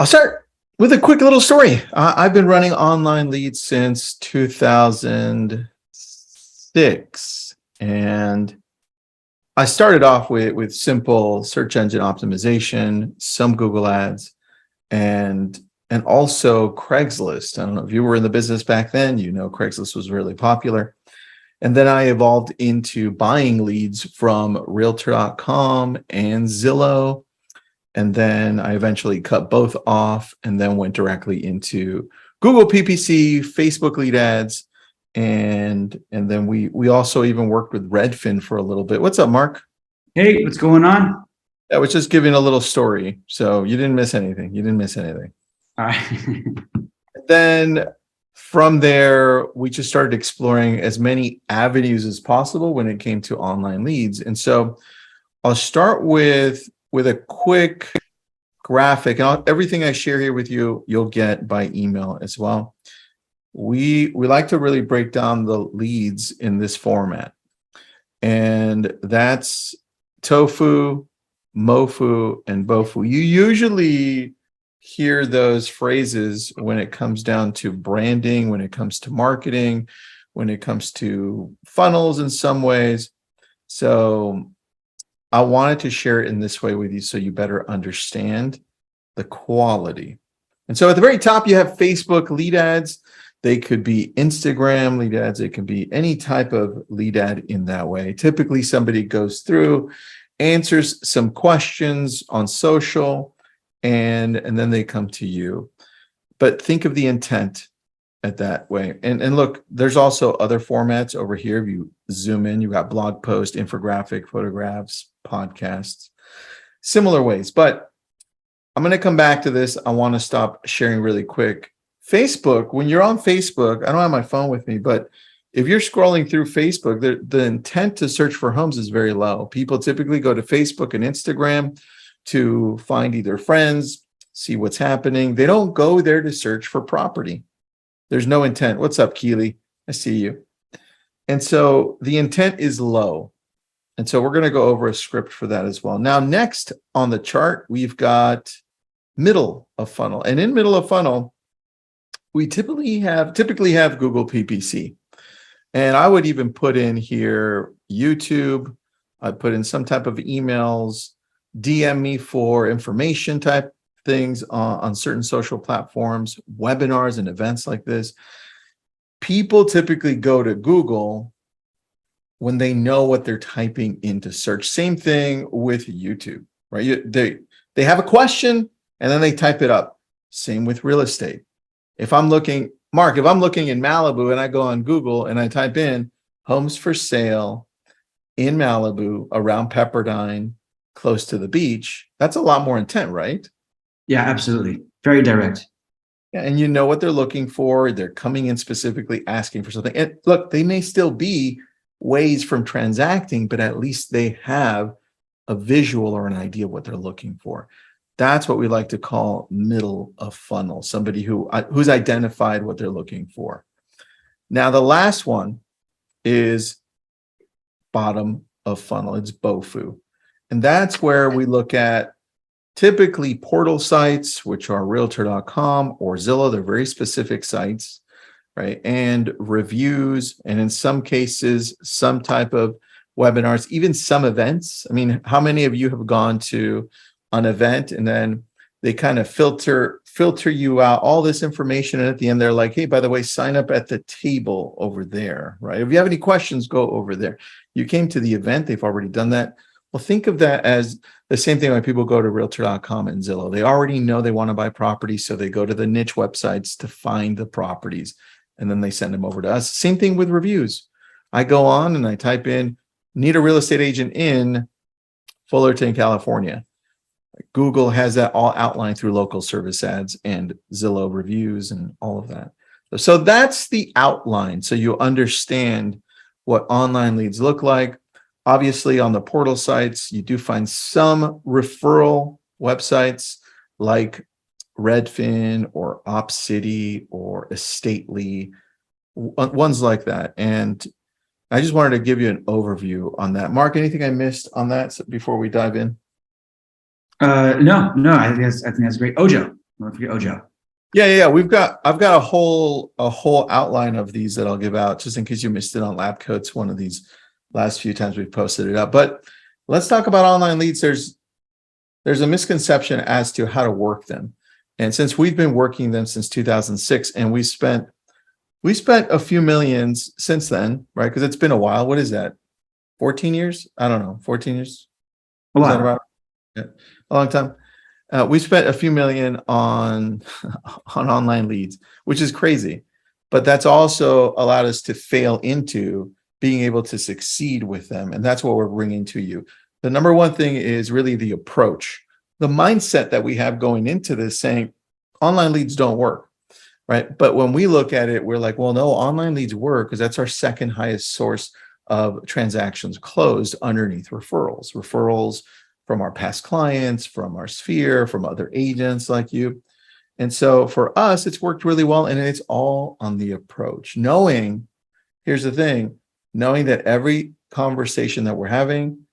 I'll start with a quick little story. I've been running online leads since 2006, and I started off with simple search engine optimization, some Google ads, and also Craigslist. I don't know if you were in the business back then, Craigslist was really popular. And then I evolved into buying leads from realtor.com and Zillow. And then I eventually cut both off and then went directly into Google PPC, Facebook lead ads, and then we also even worked with Redfin for a little bit. What's up, Mark? Hey, what's going on? I was just giving a little story, so you didn't miss anything. All right. Then from there, we just started exploring as many avenues as possible when it came to online leads. And so I'll start with a quick graphic, and everything I share here with you, you'll get by email as well. We like to really break down the leads in this format, and that's TOFU, MOFU, and BOFU. You usually hear those phrases when it comes down to branding, when it comes to marketing, when it comes to funnels in some ways. So I wanted to share it in this way with you so you better understand the quality. And so at the very top, you have Facebook lead ads. They could be Instagram lead ads. It can be any type of lead ad in that way. Typically, somebody goes through, answers some questions on social, and then they come to you. But think of the intent at that way. And look, there's also other formats over here. If you zoom in, you got blog post, infographic, photographs, podcasts, similar ways. But I'm going to come back to this. I want to stop sharing really quick. Facebook, when you're on Facebook, I don't have my phone with me, but if you're scrolling through Facebook, the intent to search for homes is very low. People typically go to Facebook and Instagram to find either friends, see what's happening. They don't go there to search for property. There's no intent. What's up, Keely? I see you. And so the intent is low. And so we're going to go over a script for that as well. Now, next on the chart, we've got middle of funnel. And in middle of funnel, we typically have Google PPC. And I would even put in here YouTube. I'd put in some type of emails, DM me for information type things on certain social platforms, webinars and events like this. People typically go to Google when they know what they're typing into search. Same thing with YouTube, right? They have a question and then they type it up. Same with real estate. If I'm looking, Mark, if I'm looking in Malibu and I go on Google and I type in homes for sale in Malibu around Pepperdine, close to the beach, that's a lot more intent, right? Yeah, absolutely. Very direct. Yeah, and you know what they're looking for. They're coming in specifically asking for something. And look, they may still be ways from transacting, but at least they have a visual or an idea of what they're looking for. That's what we like to call middle of funnel, somebody who's identified what they're looking for. Now, the last one is bottom of funnel. It's BOFU. And that's where we look at typically portal sites, which are realtor.com or Zillow. They're very specific sites, right? And reviews, and in some cases, some type of webinars, even some events. I mean, how many of you have gone to an event and then they kind of filter you out all this information, and at the end they're like, hey, by the way, sign up at the table over there, right? If you have any questions, go over there. You came to the event, they've already done that. Well, think of that as the same thing when people go to realtor.com and Zillow. They already know they want to buy property, so they go to the niche websites to find the properties, and then they send them over to us. Same thing with reviews. I go on and I type in, need a real estate agent in Fullerton, California. Google has that all outlined through local service ads and Zillow reviews and all of that. So that's the outline, so you understand what online leads look like. Obviously, on the portal sites, you do find some referral websites like Redfin or OpCity or Estately, ones like that. And I just wanted to give you an overview on that. Mark, anything I missed on that before we dive in? No, I think that's great. Ojo, Don't forget Ojo. Yeah. I've got a whole outline of these that I'll give out just in case you missed it on Lab Coats, one of these last few times we've posted it up. But let's talk about online leads. There's a misconception as to how to work them. And since we've been working them since 2006 and we spent a few millions since then, right? Because it's been a while. What is that? 14 years? I don't know. 14 years? A Is that lot. about? Yeah, a long time. We spent a few million on online leads, which is crazy. But that's also allowed us to fail into being able to succeed with them. And that's what we're bringing to you. The number one thing is really the approach, the mindset that we have going into this saying online leads don't work, right? But when we look at it, we're like, well, no, online leads work because that's our second highest source of transactions closed underneath referrals. Referrals from our past clients, from our sphere, from other agents like you. And so for us, it's worked really well. And it's all on the approach. Here's the thing, knowing that every conversation that we're having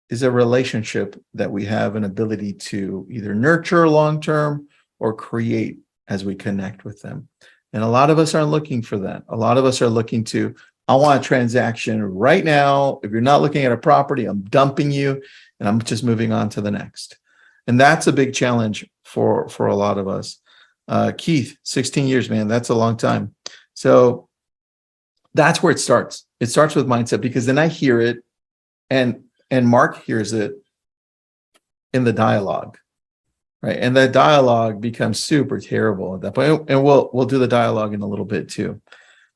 is a relationship that we have an ability to either nurture long-term or create as we connect with them. And a lot of us aren't looking for that. A lot of us are looking to, I want a transaction right now. If you're not looking at a property, I'm dumping you and I'm just moving on to the next. And that's a big challenge for a lot of us. Keith, 16 years, man, that's a long time. So that's where it starts. It starts with mindset because then I hear it and Mark hears it in the dialogue, right? And that dialogue becomes super terrible at that point. And we'll do the dialogue in a little bit too.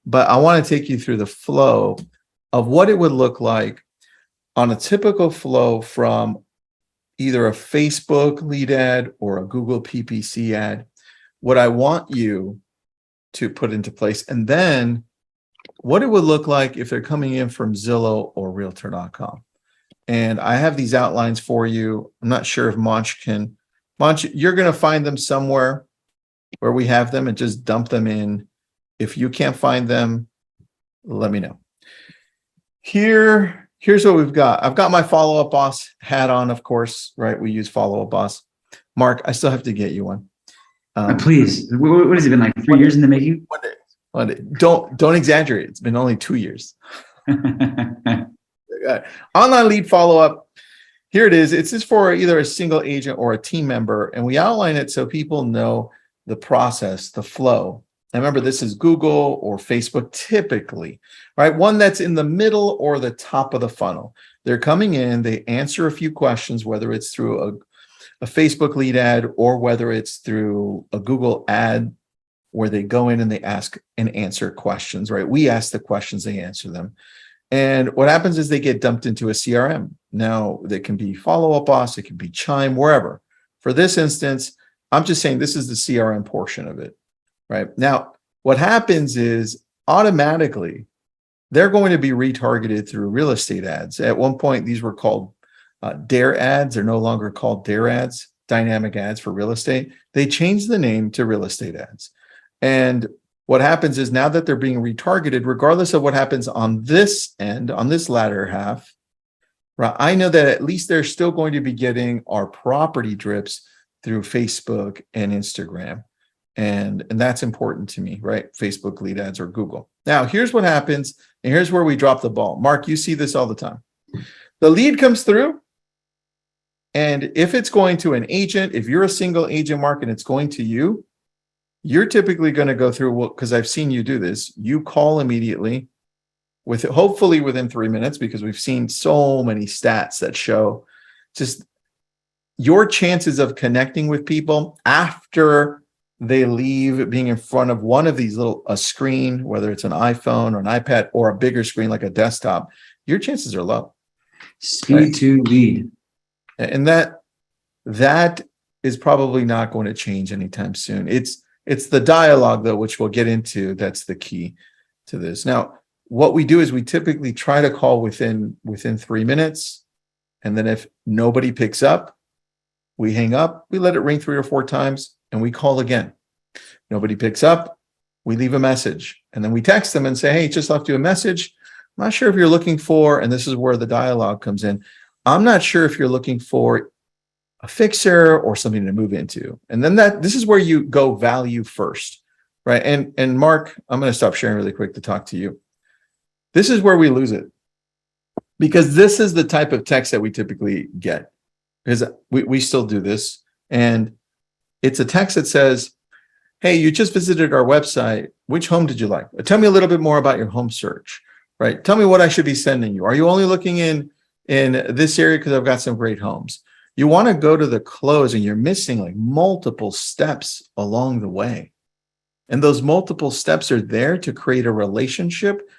But I want to take you through the flow of what it would look like on a typical flow from either a Facebook lead ad or a Google PPC ad, what I want you to put into place, and then what it would look like if they're coming in from Zillow or Realtor.com. And I have these outlines for you. I'm not sure if Monch, you're going to find them somewhere where we have them and just dump them in. If you can't find them, let me know. Here's what we've got. I've got my Followup Boss hat on, of course, right? We use Followup Boss. Mark, I still have to get you one. Please. What has it been, like 3 years in the making? One day. Don't exaggerate. It's been only 2 years. Online lead follow-up. Here it is. It's just for either a single agent or a team member. And we outline it so people know the process, the flow. And remember, this is Google or Facebook typically, right? One that's in the middle or the top of the funnel. They're coming in, they answer a few questions, whether it's through a Facebook lead ad or whether it's through a Google ad where they go in and they ask and answer questions, right? We ask the questions, they answer them. And what happens is they get dumped into a CRM. Now, they can be Followup Boss, it can be Chime, wherever. For this instance, I'm just saying this is the CRM portion of it, right? Now, what happens is automatically they're going to be retargeted through real estate ads. At one point, these were called Dare ads. They're no longer called Dare ads, dynamic ads for real estate. They changed the name to real estate ads. And what happens is now that they're being retargeted, regardless of what happens on this end, on this latter half, right? I know that at least they're still going to be getting our property drips through Facebook and Instagram. And that's important to me, right? Facebook lead ads or Google. Now, here's what happens. And here's where we drop the ball. Mark, you see this all the time. The lead comes through. And if it's going to an agent, if you're a single agent, Mark, and it's going to you, you're typically going to go through, because I've seen you do this, you call immediately, hopefully within 3 minutes, because we've seen so many stats that show just your chances of connecting with people after they leave being in front of one of these a screen, whether it's an iPhone or an iPad or a bigger screen like a desktop, your chances are low. Speed to lead. And that is probably not going to change anytime soon. It's the dialogue, though, which we'll get into. That's the key to this. Now, what we do is we typically try to call within 3 minutes. And then if nobody picks up, we hang up, we let it ring 3 or 4 times, and we call again. Nobody picks up, we leave a message. And then we text them and say, hey, just left you a message. I'm not sure if you're looking for, and this is where the dialogue comes in. I'm not sure if you're looking for a fixer or something to move into. And then this is where you go value first, right? And Mark, I'm going to stop sharing really quick to talk to you. This is where we lose it, because this is the type of text that we typically get, because we still do this. And it's a text that says, hey, you just visited our website. Which home did you like? Tell me a little bit more about your home search, right? Tell me what I should be sending you. Are you only looking in this area because I've got some great homes? You want to go to the close and you're missing like multiple steps along the way. And those multiple steps are there to create a relationship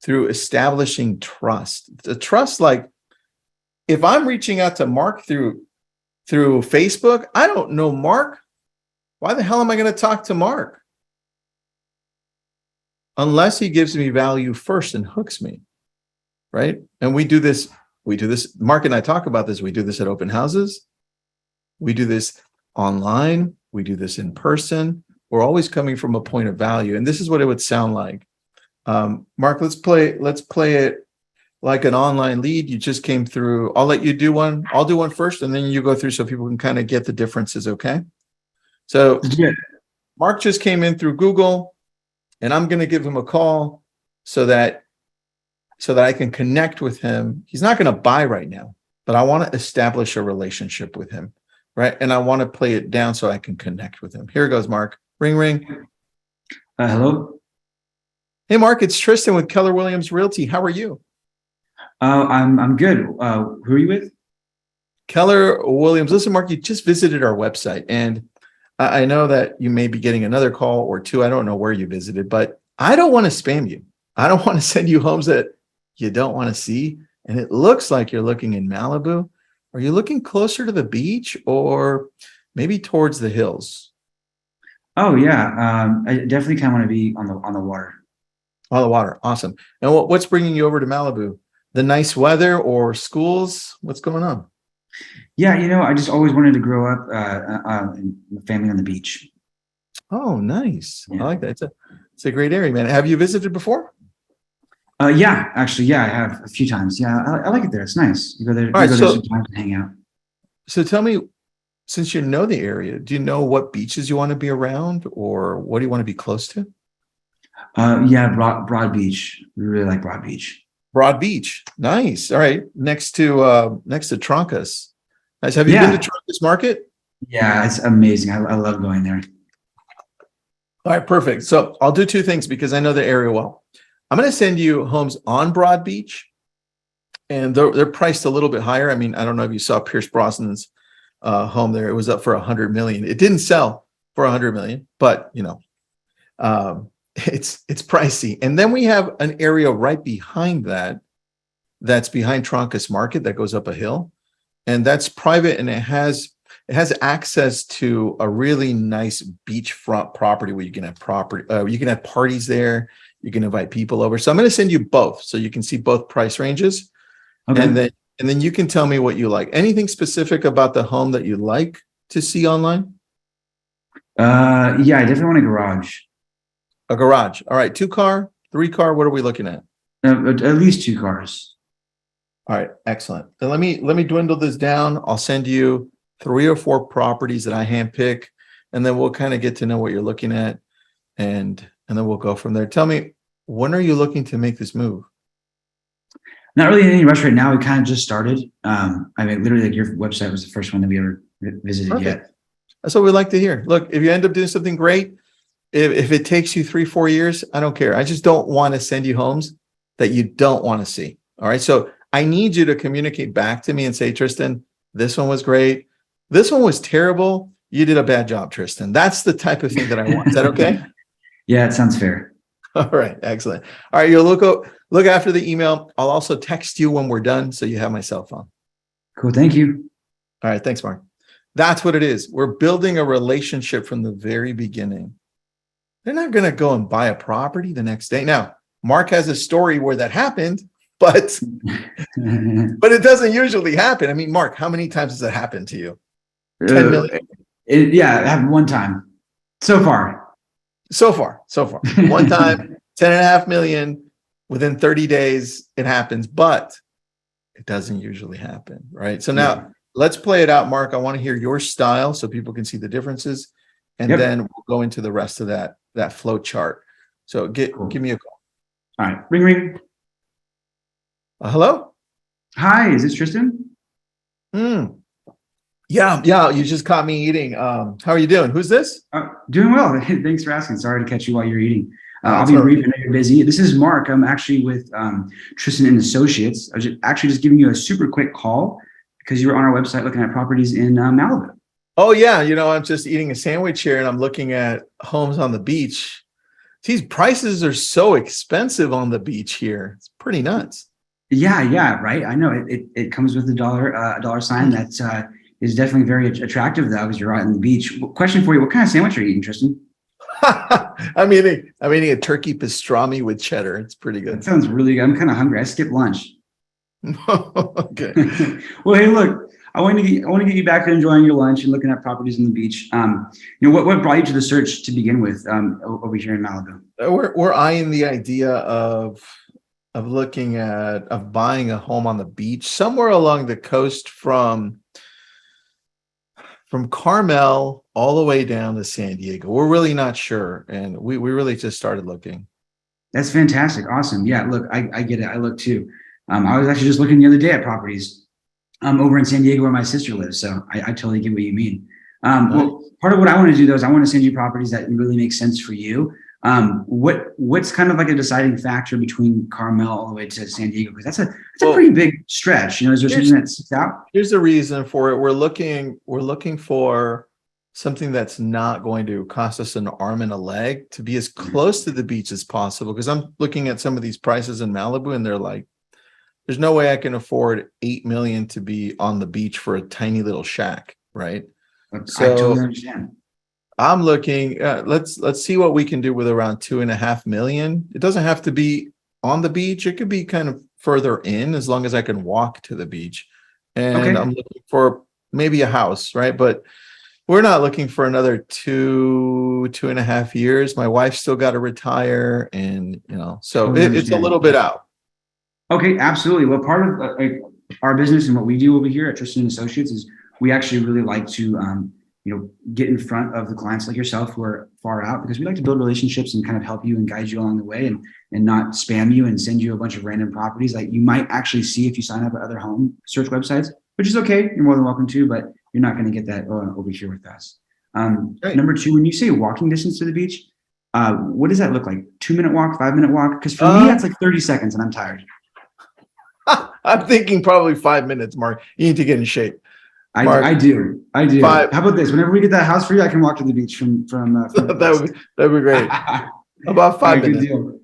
through establishing trust. The trust, like if I'm reaching out to Mark through Facebook, I don't know Mark. Why the hell am I going to talk to Mark? Unless he gives me value first and hooks me, right? And we do this. Mark and I talk about this. We do this at open houses. We do this online. We do this in person. We're always coming from a point of value. And this is what it would sound like. Mark, let's play it like an online lead. You just came through. I'll let you do one. I'll do one first, and then you go through so people can kind of get the differences, okay? So Mark just came in through Google, and I'm going to give him a call so that I can connect with him. He's not going to buy right now, but I want to establish a relationship with him, right? And I want to play it down so I can connect with him. Here goes, Mark. Ring, ring. Hello. Hey, Mark, it's Tristan with Keller Williams Realty. How are you? I'm good. Who are you with? Keller Williams. Listen, Mark, you just visited our website, and I know that you may be getting another call or two. I don't know where you visited, but I don't want to spam you. I don't want to send you homes that you don't want to see. And it looks like you're looking in Malibu. Are you looking closer to the beach or maybe towards the hills? Oh yeah. I definitely kind of want to be on the water. On the water. Awesome. And what's bringing you over to Malibu? The nice weather or schools? What's going on? Yeah, I just always wanted to grow up in a family on the beach. Oh, nice. Yeah. I like that. It's a great area, man. Have you visited before? Yeah, actually, yeah, I have a few times. Yeah, I like it there. It's nice. You go there, All right, there sometimes and hang out. So tell me, since you know the area, do you know what beaches you want to be around, or what do you want to be close to? Yeah, Broad Beach. We really like Broad Beach. Broad Beach. Nice. All right. Next to Troncas. Nice. Have you been to Troncas Market? Yeah, it's amazing. I love going there. All right, perfect. So I'll do two things because I know the area well. I'm going to send you homes on Broad Beach, and they're priced a little bit higher. I mean, I don't know if you saw Pierce Brosnan's home there. It was up for $100 million. It didn't sell for $100 million, but it's pricey. And then we have an area right behind that's behind Troncas Market that goes up a hill, and that's private, and it has access to a really nice beachfront property where you can have you can have parties there. You can invite people over. So I'm going to send you both so you can see both price ranges. Okay. And then you can tell me what you like. Anything specific about the home that you'd like to see online? Yeah, I definitely want a garage. A garage. All right. 2-car, 3-car. What are we looking at? At least 2 cars. All right. Excellent. Then let me dwindle this down. I'll send you 3 or 4 properties that I handpick, and then we'll kind of get to know what you're looking at, and then we'll go from there. Tell me, when are you looking to make this move? Not really in any rush right now. We kind of just started. I mean, literally, like your website was the first one that we ever visited yet. That's what we like to hear. Look, if you end up doing something great, if it takes you 3-4 years, I don't care. I just don't want to send you homes that you don't want to see. All right. So I need you to communicate back to me and say, Tristan, this one was great. This one was terrible. You did a bad job, Tristan. That's the type of thing that I want. Is that okay? Yeah, it sounds fair. All right. Excellent. All right. You'll look after the email. I'll also text you when we're done, so you have my cell phone. Cool. Thank you. All right. Thanks, Mark. That's what it is. We're building a relationship from the very beginning. They're not going to go and buy a property the next day. Now, Mark has a story where that happened, but it doesn't usually happen. I mean, Mark, how many times has that happened to you? 10 million? Yeah, it happened one time. So far. One time, 10.5 million within 30 days, it happens, but it doesn't usually happen, right? So now let's play it out, Mark. I want to hear your style so people can see the differences, and Yep. then we'll go into the rest of that flow chart. So Cool. give me a call. All right. Ring, ring. Hello? Hi, is this Tristan? Yeah. You just caught me eating. How are you doing? Who's this? Doing well. Thanks for asking. Sorry to catch you while you're eating. I'll That's be all right. brief. I know you're busy. This is Mark. I'm actually with Tristan and Associates. I was just giving you a super quick call because you were on our website looking at properties in Malibu. Oh yeah, I'm just eating a sandwich here and I'm looking at homes on the beach. These prices are so expensive on the beach here. It's pretty nuts. Yeah, right. I know it comes with a dollar sign that is definitely very attractive though, because you're out on the beach. Question for you: what kind of sandwich are you eating, Tristan? I'm eating a turkey pastrami with cheddar. It's pretty That good. sounds really good. I'm kind of hungry. I skipped lunch. Okay. Well, hey, look, I want to get you back to enjoying your lunch and looking at properties on the beach. What brought you to the search to begin with over here in Malibu? We're eyeing the idea of buying a home on the beach somewhere along the coast from Carmel all the way down to San Diego. We're really not sure, and we really just started looking. That's fantastic. Awesome. Yeah, look, I get it. I look too. I was actually just looking the other day at properties over in San Diego where my sister lives. So I totally get what you mean. Well, part of what I want to do though is I want to send you properties that really make sense for you. What's kind of like a deciding factor between Carmel all the way to San Diego? Because that's a pretty big stretch. Is there something that sticks out? Here's the reason for it. We're looking for something that's not going to cost us an arm and a leg, to be as close to the beach as possible. Because I'm looking at some of these prices in Malibu and they're like, there's no way I can afford $8 million to be on the beach for a tiny little shack, right? So I totally understand. I'm looking. Let's see what we can do with around $2.5 million. It doesn't have to be on the beach. It could be kind of further in, as long as I can walk to the beach. And Okay. I'm looking for maybe a house, right? But we're not looking for another 2.5 years. My wife's still got to retire, and so Totally it's a little bit out. Okay, absolutely. Well, part of our business and what we do over here at Tristan Associates is we actually really like to get in front of the clients like yourself who are far out, because we like to build relationships and kind of help you and guide you along the way, and not spam you and send you a bunch of random properties like you might actually see if you sign up at other home search websites, which is okay. You're more than welcome to, but you're not going to get that over here with us. Right. Number two, when you say walking distance to the beach, what does that look like? 2-minute walk, 5-minute walk? Because for me, that's like 30 seconds and I'm tired. I'm thinking probably 5 minutes, Mark. You need to get in shape. Mark, I do. 5. How about this? Whenever we get that house for you, I can walk to the beach from that'd be great. About 5 minutes. Good deal.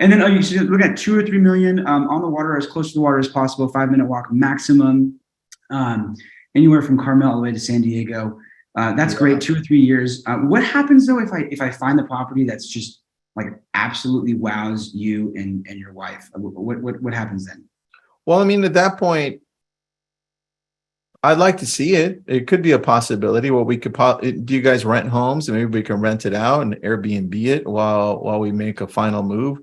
And then you should look at 2 or 3 million on the water, as close to the water as possible. 5-minute walk maximum. Anywhere from Carmel all the way to San Diego. That's great. 2 or 3 years. What happens though if I find the property that's just like absolutely wows you and your wife? What happens then? Well, I mean, at that point, I'd like to see it. It could be a possibility. Well, we could. Do you guys rent homes, and maybe we can rent it out and Airbnb it while we make a final move?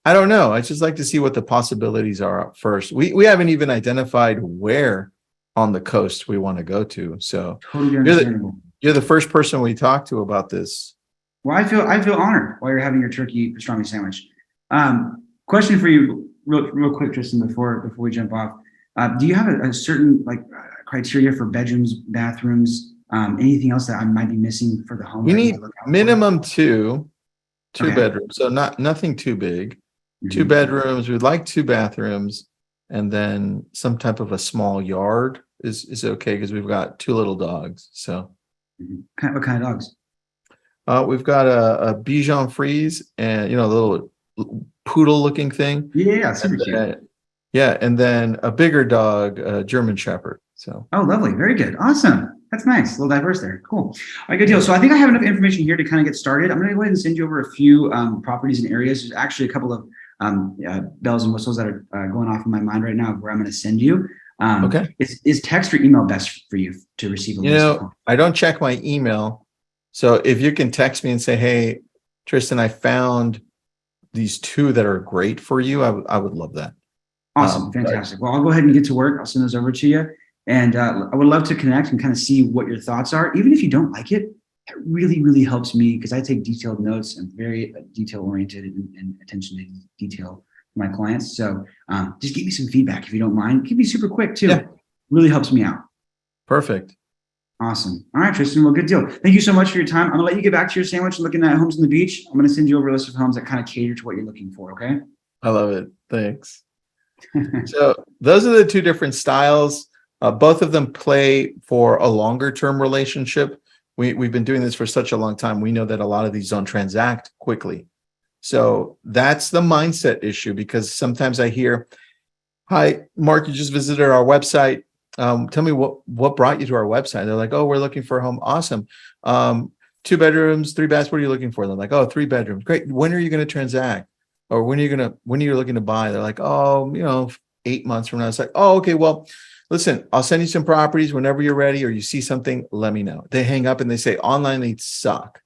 I don't know. I just like to see what the possibilities are first. We haven't even identified where on the coast we want to go to. So Totally understandable. You're the first person we talked to about this. Well, I feel honored while you're having your turkey pastrami sandwich. Question for you, real quick, Tristan, before we jump off. Do you have a certain criteria for bedrooms, bathrooms, anything else that I might be missing for the home? We need minimum two Okay. bedrooms, so nothing too big. Mm-hmm. 2 bedrooms. We'd like 2 bathrooms, and then some type of a small yard is okay, because we've got 2 little dogs. So, What kind of dogs? we've got a Bichon Frise, and a little poodle-looking thing. Yeah, super cute. Yeah, and then a bigger dog, a German Shepherd. So. Oh, lovely. Very good. Awesome. That's nice. A little diverse there. Cool. All right, good deal. So I think I have enough information here to kind of get started. I'm going to go ahead and send you over a few properties and areas. There's actually a couple of bells and whistles that are going off in my mind right now of where I'm going to send you. Okay. Is text or email best for you to receive a list? I don't check my email. So if you can text me and say, hey, Tristan, I found these 2 that are great for you, I would love that. Awesome. Fantastic. Well, I'll go ahead and get to work. I'll send those over to you. And I would love to connect and kind of see what your thoughts are. Even if you don't like it, it really, really helps me because I take detailed notes and very detail oriented and attention to detail for my clients. So just give me some feedback if you don't mind. Keep me super quick too. Yeah. Really helps me out. Perfect. Awesome. All right, Tristan. Well, good deal. Thank you so much for your time. I'm gonna let you get back to your sandwich, looking at homes on the beach. I'm gonna send you over a list of homes that kind of cater to what you're looking for. Okay. I love it. Thanks. So those are the two different styles. Both of them play for a longer term relationship. We've been doing this for such a long time. We know that a lot of these don't transact quickly. So that's the mindset issue, because sometimes I hear, hi, Mark, you just visited our website. Tell me what brought you to our website. They're like, oh, we're looking for a home. Awesome. 2 bedrooms, 3 baths. What are you looking for? They're like, oh, 3 bedrooms. Great. When are you going to transact? Or when are you looking to buy? They're like, oh, 8 months from now. It's like, oh, okay, well, listen, I'll send you some properties whenever you're ready, or you see something, let me know. They hang up and they say, online leads suck.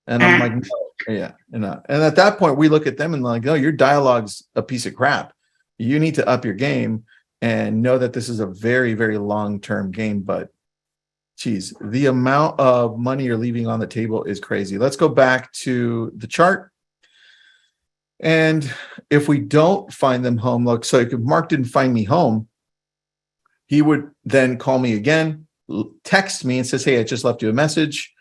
And I'm like, no, yeah. And at that point, we look at them and like, no, your dialogue's a piece of crap. You need to up your game and know that this is a very, very long-term game. But geez, the amount of money you're leaving on the table is crazy. Let's go back to the chart. And if we don't find them home, look, so if Mark didn't find me home, he would then call me again, text me and says, hey, I just left you a message.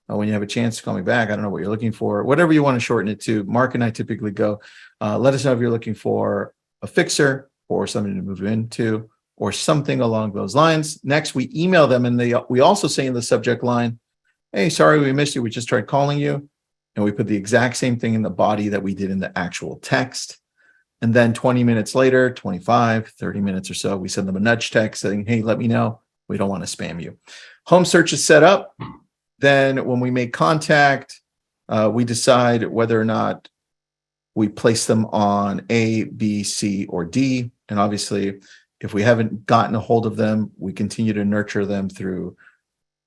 When you have a chance to call me back, I don't know what you're looking for, whatever you want to shorten it to. Mark and I typically go, let us know if you're looking for a fixer or something to move into or something along those lines. Next, we email them and we also say in the subject line, hey, sorry, we missed you. We just tried calling you. And we put the exact same thing in the body that we did in the actual text. And then 20 minutes later, 25, 30 minutes or so, we send them a nudge text saying, hey, let me know. We don't want to spam you. Home search is set up. Then when we make contact, we decide whether or not we place them on A, B, C, or D. And obviously, if we haven't gotten a hold of them, we continue to nurture them through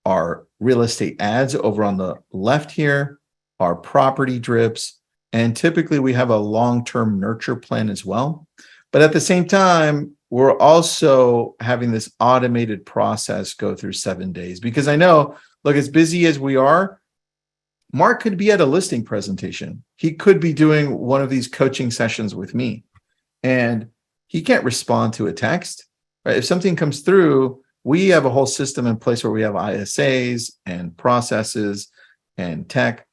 our real estate ads over on the left here, our property drips, and typically we have a long-term nurture plan as well. But at the same time, we're also having this automated process go through 7 days, because I know, look, as busy as we are, Mark could be at a listing presentation. He could be doing one of these coaching sessions with me, and he can't respond to a text, right? If something comes through, we have a whole system in place where we have ISAs and processes and tech.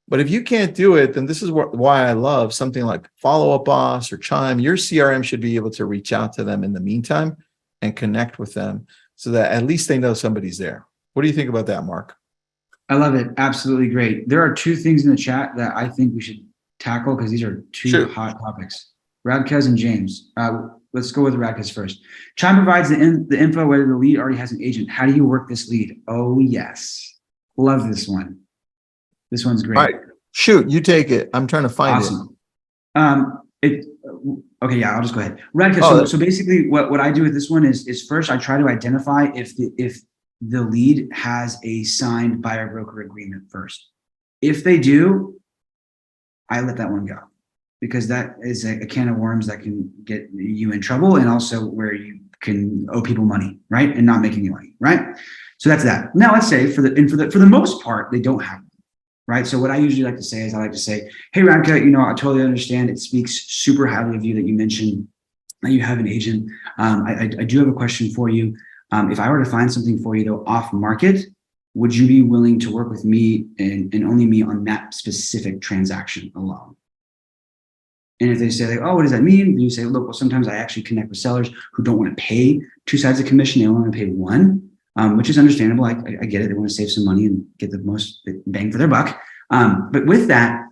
But if you can't do it, then this is why I love something like Followup Boss or Chime. Your CRM should be able to reach out to them in the meantime and connect with them so that at least they know somebody's there. What do you think about that, Mark? I love it. Absolutely great. There are 2 things in the chat that I think we should tackle because these are 2 hot topics. Radkez and James. Let's go with Radkez first. Chime provides the info whether the lead already has an agent. How do you work this lead? Oh, yes. Love this one. This one's great. All right. Shoot, you take it. I'm trying to find it. Okay, yeah, I'll just go ahead. Radkez, so basically what I do with this one is first I try to identify if the lead has a signed buyer broker agreement first. If they do, I let that one go, because that is a can of worms that can get you in trouble, and also where you can owe people money, right? And not make any money, right? So that's that. Now let's say for the most part, they don't have one, right? So what I usually like to say is I like to say, hey, Radka, I totally understand. It speaks super highly of you that you mentioned that you have an agent. I do have a question for you. If I were to find something for you though off market, would you be willing to work with me and only me on that specific transaction alone? And if they say, like, oh, what does that mean? Then you say, look, well, sometimes I actually connect with sellers who don't want to pay 2 sides of commission. They only want to pay 1, which is understandable. I get it. They want to save some money and get the most bang for their buck. But with that,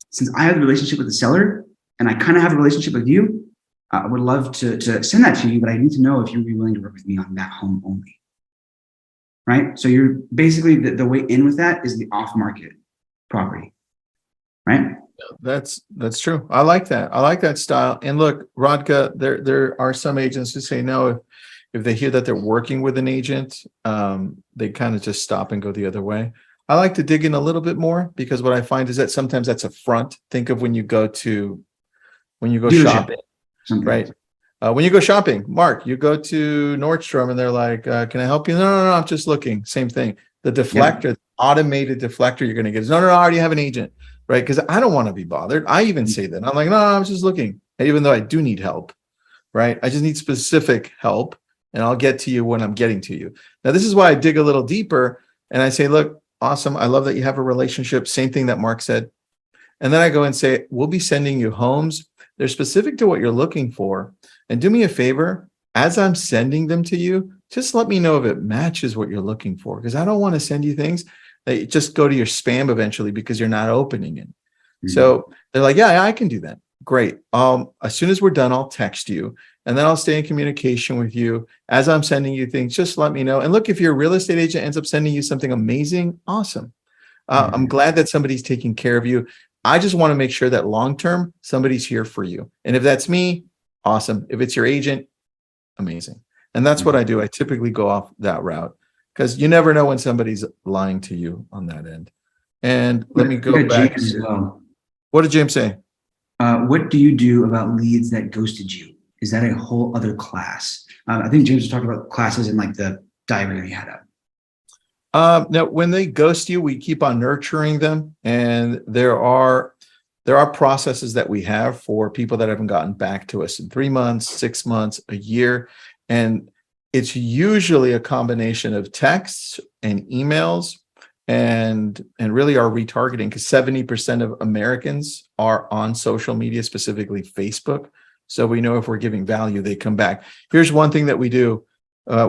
since I have a relationship with the seller and I kind of have a relationship with you, I would love to send that to you, but I need to know if you'd be willing to work with me on that home only. Right? So you're basically, the way in with that is the off-market property, right? That's true. I like that. I like that style. And look, Radka, there are some agents who say no. If they hear that they're working with an agent, they kind of just stop and go the other way. I like to dig in a little bit more, because what I find is that sometimes that's a front. Think of when you go shopping, right? When you go shopping, Mark, you go to Nordstrom and they're like, can I help you? No, I'm just looking. Same thing. The deflector, automated deflector you're going to get is, no, I already have an agent, right? Because I don't want to be bothered. I even say that. I'm like, no, I'm just looking. And even though I do need help, right? I just need specific help and I'll get to you when I'm getting to you. Now, this is why I dig a little deeper and I say, look, awesome. I love that you have a relationship. Same thing that Mark said. And then I go and say, we'll be sending you homes. They're specific to what you're looking for. And do me a favor, as I'm sending them to you, just let me know if it matches what you're looking for, because I don't want to send you things that just go to your spam eventually because you're not opening it. So they're like, yeah, I can do that. Great. As soon as we're done, I'll text you and then I'll stay in communication with you as I'm sending you things. Just let me know. And look, if your real estate agent ends up sending you something amazing, awesome. I'm glad that somebody's taking care of you. I just want to make sure that long-term somebody's here for you. And if that's me, awesome. If it's your agent, amazing. And that's what I do. I typically go off that route because you never know when somebody's lying to you on that end. And let me go back. James as well. What did James say? What do you do about leads that ghosted you? Is that a whole other class? I think James was talking about classes in like the diagram he had up. Now, when they ghost you, we keep on nurturing them. And there are processes that we have for people that haven't gotten back to us in 3 months, 6 months, a year. And it's usually a combination of texts and emails and really our retargeting, because 70% of Americans are on social media, specifically Facebook. So we know if we're giving value, they come back. Here's one thing that we do.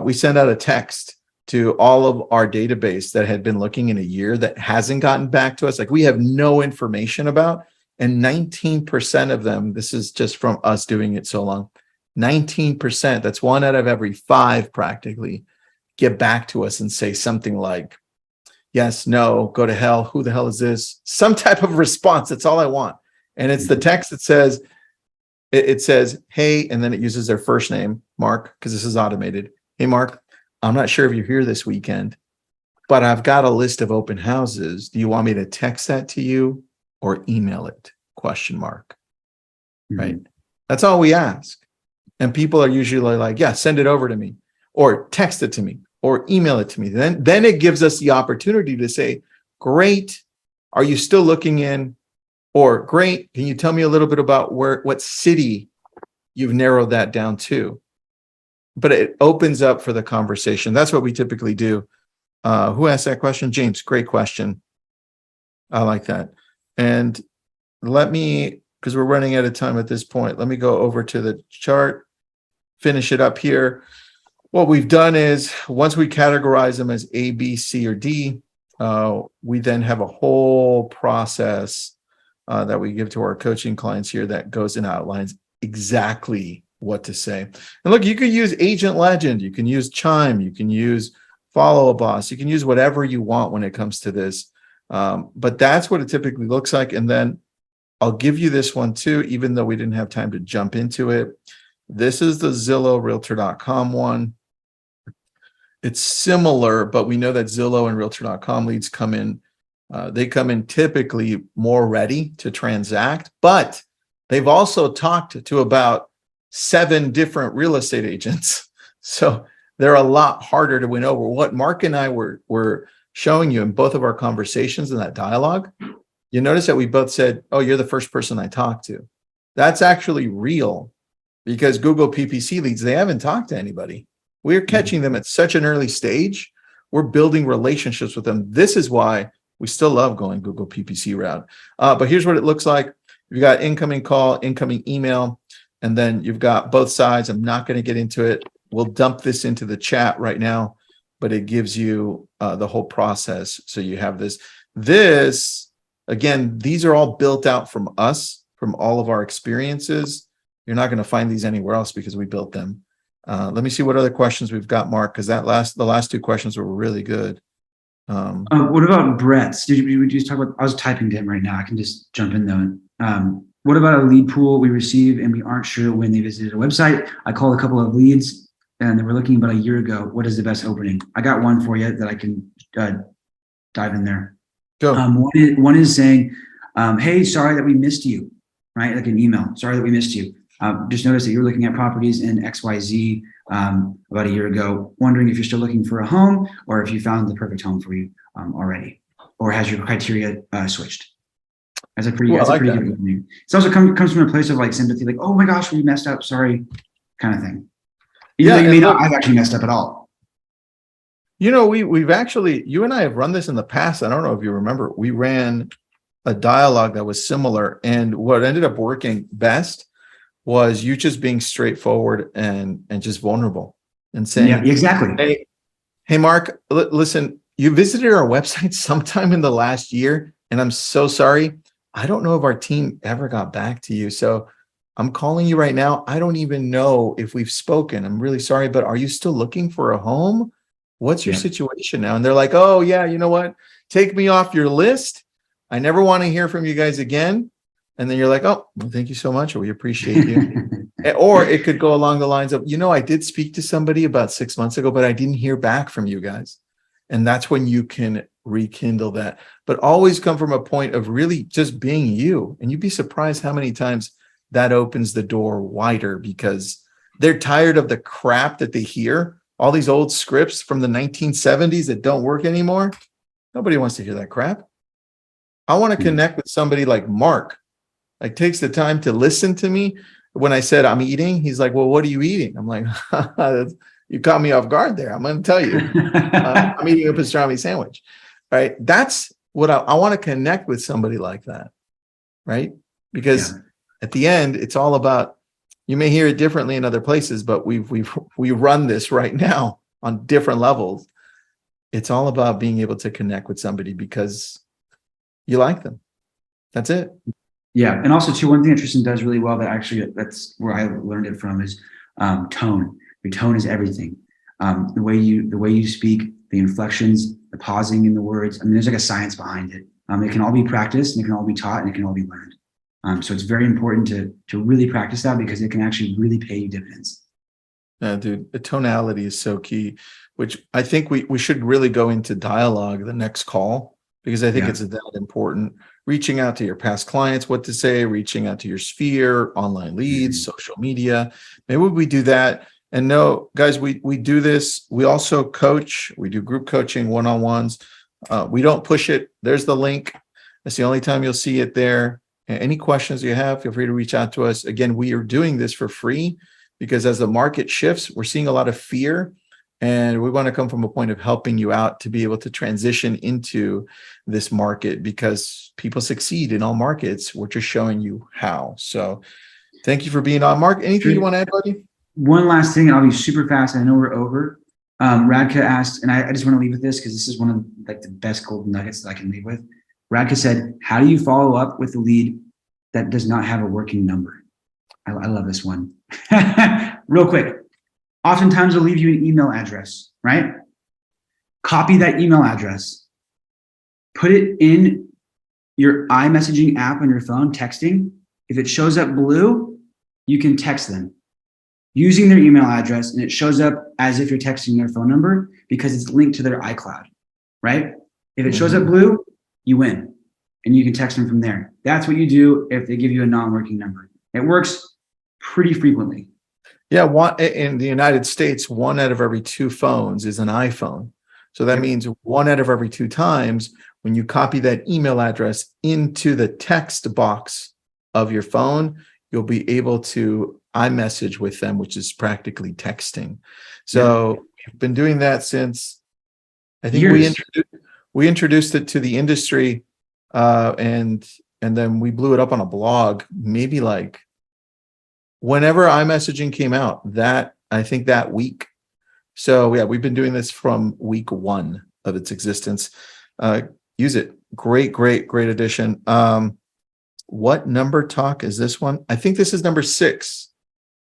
We send out a text to all of our database that had been looking in a year that hasn't gotten back to us, like we have no information about. And 19% of them, this is just from us doing it so long, 19%, that's 1 out of every 5 practically, get back to us and say something like, yes, no, go to hell, who the hell is this? Some type of response, that's all I want. And it's the text that says, it says, hey, and then it uses their first name, Mark, because this is automated. Hey, Mark, I'm not sure if you're here this weekend, but I've got a list of open houses. Do you want me to text that to you or email it? ? Right? That's all we ask. And people are usually like, yeah, send it over to me or text it to me or email it to me. Then it gives us the opportunity to say, great, are you still looking in? Or great, can you tell me a little bit about what city you've narrowed that down to? But it opens up for the conversation. That's what we typically do. Who asked that question? James, great question. I like that. And let me, because we're running out of time at this point, let me go over to the chart, finish it up here. What we've done is once we categorize them as A, B, C, or D, we then have a whole process that we give to our coaching clients here that goes and outlines exactly what to say. And look, you can use Agent Legend, you can use Chime, you can use Followup, you can use whatever you want when it comes to this. But that's what it typically looks like. And then I'll give you this one too, even though we didn't have time to jump into it. This is the Zillow Realtor.com one. It's similar, but we know that Zillow and Realtor.com leads come in. They come in typically more ready to transact, but they've also talked to about 7 different real estate agents. So they're a lot harder to win over. What Mark and I were showing you in both of our conversations in that dialogue, you notice that we both said, oh, you're the first person I talked to. That's actually real because Google PPC leads, they haven't talked to anybody. We're catching them at such an early stage. We're building relationships with them. This is why we still love going Google PPC route. But here's what it looks like. You've got incoming call, incoming email, and then you've got both sides. I'm not going to get into it. We'll dump this into the chat right now, but it gives you the whole process. So you have this, again, these are all built out from us, from all of our experiences. You're not going to find these anywhere else because we built them. Let me see what other questions we've got, Mark, because the last 2 questions were really good. What about breadths? Did we just talk about? I was typing to him right now. I can just jump in though. What about a lead pool we receive and we aren't sure when they visited a website? I called a couple of leads and they were looking about a year ago. What is the best opening? I got one for you that I can dive in there. Go. One is saying, hey, sorry that we missed you, right? Like an email. Sorry that we missed you. just noticed that you're looking at properties in XYZ about a year ago, wondering if you're still looking for a home or if you found the perfect home for you already, or has your criteria switched. That's a pretty, good opening. It also comes from a place of like sympathy, like, oh my gosh, we messed up, sorry, kind of thing. Even though you may not have actually messed up at all. You know, we've actually, you and I have run this in the past. I don't know if you remember, we ran a dialogue that was similar. And what ended up working best was you just being straightforward and just vulnerable and saying, yeah, exactly. Hey, Mark, listen, you visited our website sometime in the last year, and I'm so sorry. I don't know if our team ever got back to you. So I'm calling you right now. I don't even know if we've spoken. I'm really sorry, but are you still looking for a home? What's your situation now? And they're like, oh yeah, you know what? Take me off your list. I never want to hear from you guys again. And then you're like, oh, well, thank you so much. We appreciate you. Or it could go along the lines of, you know, I did speak to somebody about 6 months ago, but I didn't hear back from you guys. And that's when you can rekindle that. But always come from a point of really just being you. And you'd be surprised how many times that opens the door wider, because they're tired of the crap that they hear. All these old scripts from the 1970s that don't work anymore. Nobody wants to hear that crap. I want to connect with somebody like Mark. Like, takes the time to listen to me. When I said I'm eating, he's like, well, what are you eating? I'm like, you caught me off guard there. I'm going to tell you, I'm eating a pastrami sandwich. Right? That's what I want to connect with somebody like that. Right? Because at the end, it's all about, you may hear it differently in other places, but we run this right now on different levels. It's all about being able to connect with somebody because you like them. That's it. Yeah. And also too, one thing that Tristan does really well, that's where I learned it from, is tone. Your tone is everything. The way you speak, the inflections, the pausing in the words. I mean, there's like a science behind it. It can all be practiced, and it can all be taught, and it can all be learned. So it's very important to really practice that, because it can actually really pay you dividends. Yeah, dude, the tonality is so key, which I think we should really go into dialogue the next call, because I think it's that important. Reaching out to your past clients, what to say, reaching out to your sphere, online leads, social media. Maybe we do that. And no, guys, we do this. We also coach. We do group coaching, one-on-ones. We don't push it. There's the link. That's the only time you'll see it there. Any questions you have, feel free to reach out to us. Again, we are doing this for free because as the market shifts, we're seeing a lot of fear, and we want to come from a point of helping you out to be able to transition into this market, because people succeed in all markets. We're just showing you how. So thank you for being on. Mark, anything you want to add, buddy? One last thing, and I'll be super fast. I know we're over. Radka asked, and I just want to leave with this because this is one of the best golden nuggets that I can leave with. Radka said, how do you follow up with a lead that does not have a working number? I love this one. Real quick. Oftentimes they'll leave you an email address, right? Copy that email address. Put it in your iMessaging app on your phone, texting. If it shows up blue, you can text them using their email address, and it shows up as if you're texting their phone number because it's linked to their iCloud, right? If it shows up blue, you win, and you can text them from there. That's what you do if they give you a non-working number. It works pretty frequently. Yeah, in the United States, 1 out of every 2 phones is an iPhone. So that means 1 out of every 2 times when you copy that email address into the text box of your phone, you'll be able to iMessage with them, which is practically texting. So we've been doing that since, I think we introduced it to the industry, and then we blew it up on a blog, maybe like whenever iMessaging came out, I think that week. So yeah, we've been doing this from week 1 of its existence. Use it. Great addition. What number talk is this one? I think this is number 6,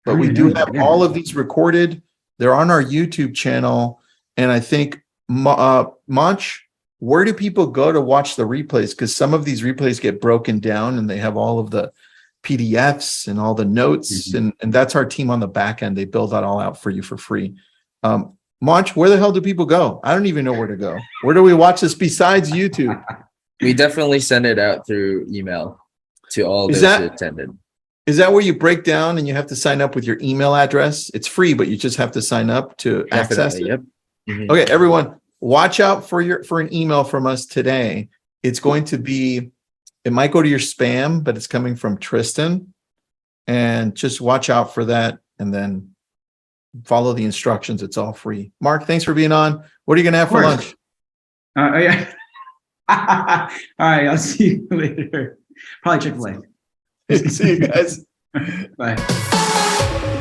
but we do have all of these recorded. They're on our YouTube channel. And I think, Manch, where do people go to watch the replays? Because some of these replays get broken down and they have all of the PDFs and all the notes, and that's our team on the back end. They build that all out for you for free. Manch, where the hell do people go? I don't even know where to go. Where do we watch this besides YouTube? We definitely send it out through email to all those who attended. Is that where you break down and you have to sign up with your email address? It's free, but you just have to sign up to access it. Yep. Mhm. Okay, everyone, watch out for an email from us today. It's going to be, it might go to your spam, but it's coming from Tristan. And just watch out for that and then follow the instructions. It's all free. Mark, thanks for being on. What are you going to have for lunch? Yeah. All right. I'll see you later. Probably Chick-fil-A. See you guys. Bye.